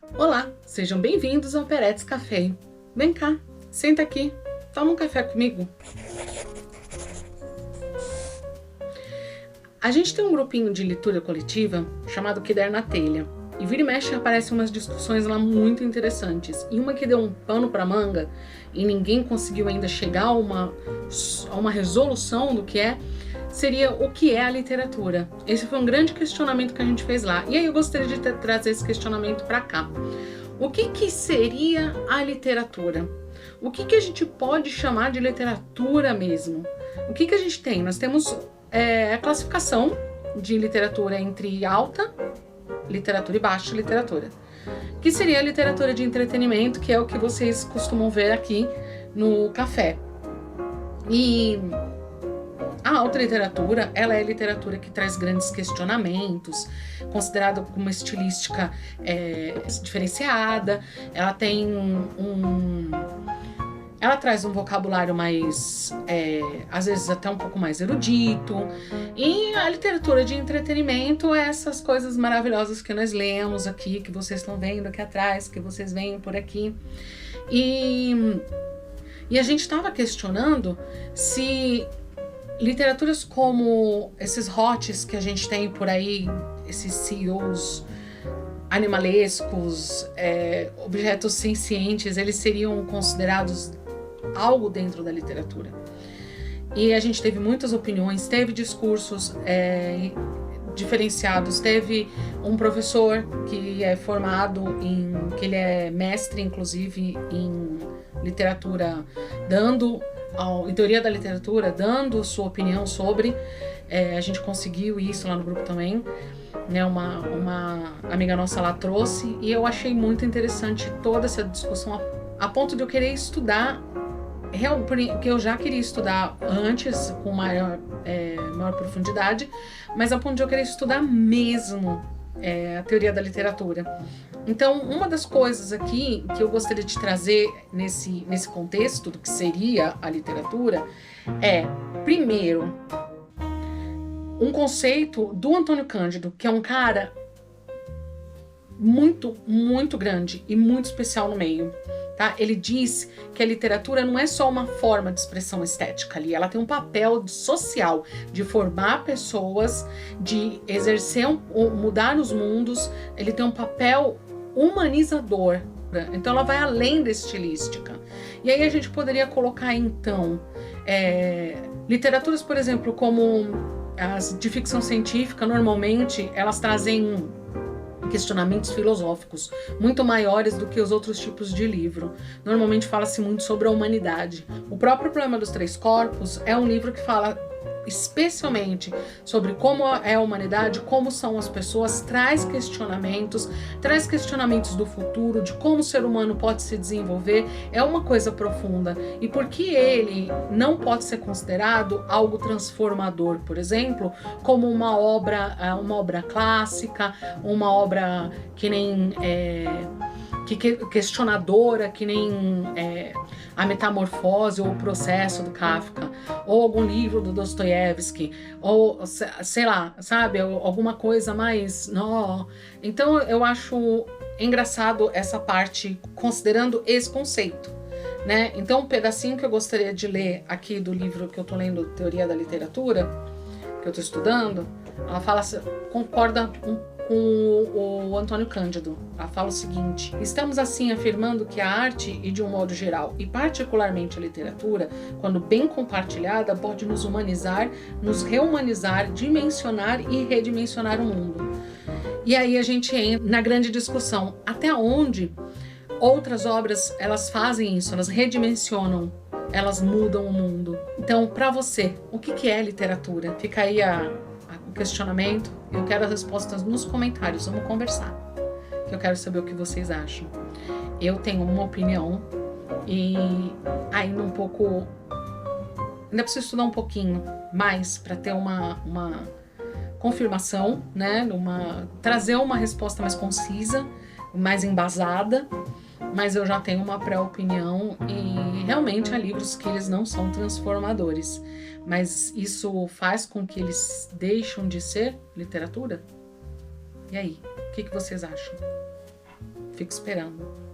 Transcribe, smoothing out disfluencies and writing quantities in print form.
Olá, sejam bem-vindos ao Peretes Café. Vem cá, senta aqui, toma um café comigo. A gente tem um grupinho de leitura coletiva chamado Que Der na Telha. E vira e mexe aparecem umas discussões lá muito interessantes. E uma que deu um pano pra manga e ninguém conseguiu ainda chegar a uma resolução do que é, seria o que é a literatura. Esse foi um grande questionamento que a gente fez lá. E aí eu gostaria de trazer esse questionamento para cá. O que seria a literatura? O que a gente pode chamar de literatura mesmo? O que a gente tem? Nós temos a classificação de literatura entre alta literatura e baixa literatura, que seria a literatura de entretenimento, que é o que vocês costumam ver aqui no café. E a alta literatura, ela é literatura que traz grandes questionamentos, considerada como uma estilística diferenciada, ela tem ela traz um vocabulário mais, às vezes até um pouco mais erudito. E a literatura de entretenimento é essas coisas maravilhosas que nós lemos aqui, que vocês estão vendo aqui atrás, que vocês veem por aqui. E a gente estava questionando se literaturas como esses hots que a gente tem por aí, esses CEOs animalescos, objetos sencientes, eles seriam considerados algo dentro da literatura. E a gente teve muitas opiniões, teve discursos diferenciados, teve um professor que é formado que ele é mestre, inclusive, em literatura, em teoria da literatura, dando sua opinião sobre. A gente conseguiu isso lá no grupo também, né? Uma amiga nossa lá trouxe, e eu achei muito interessante toda essa discussão, a ponto de eu querer estudar, porque eu já queria estudar antes com maior profundidade, mas a ponto de eu querer estudar mesmo a teoria da literatura. Então, uma das coisas aqui que eu gostaria de trazer nesse contexto do que seria a literatura primeiro, um conceito do Antônio Cândido, que é um cara muito, muito grande e muito especial no meio. Tá? Ele diz que a literatura não é só uma forma de expressão estética ali, ela tem um papel social de formar pessoas, de exercer, mudar os mundos, ele tem um papel humanizador, né? Então ela vai além da estilística. E aí a gente poderia colocar então literaturas, por exemplo, como as de ficção científica, normalmente elas trazem questionamentos filosóficos muito maiores do que os outros tipos de livro. Normalmente fala-se muito sobre a humanidade. O próprio Problema dos Três Corpos é um livro que fala especialmente sobre como é a humanidade, como são as pessoas, traz questionamentos do futuro, de como o ser humano pode se desenvolver. É uma coisa profunda. E por que ele não pode ser considerado algo transformador, por exemplo, como uma obra clássica, uma obra que nem questionadora, que nem A Metamorfose ou O Processo do Kafka, ou algum livro do Dostoiévski, ou sei lá, sabe, alguma coisa mais. Então eu acho engraçado essa parte, considerando esse conceito, né? Então um pedacinho que eu gostaria de ler aqui do livro que eu tô lendo, Teoria da Literatura, que eu tô estudando, ela fala, concorda com o Antônio Cândido. Ela fala o seguinte: estamos assim afirmando que a arte, e de um modo geral, e particularmente a literatura, quando bem compartilhada, pode nos humanizar, nos rehumanizar, dimensionar e redimensionar o mundo. E aí a gente entra na grande discussão, até onde outras obras elas fazem isso, elas redimensionam, elas mudam o mundo. Então, para você, o que é literatura? Fica aí o questionamento. Eu quero as respostas nos comentários, vamos conversar, que eu quero saber o que vocês acham. Eu tenho uma opinião e ainda um pouco, ainda preciso estudar um pouquinho mais para ter uma confirmação, né? Trazer uma resposta mais concisa, mais embasada, mas eu já tenho uma pré-opinião, e realmente há livros que eles não são transformadores, mas isso faz com que eles deixem de ser literatura? E aí, o que vocês acham? Fico esperando.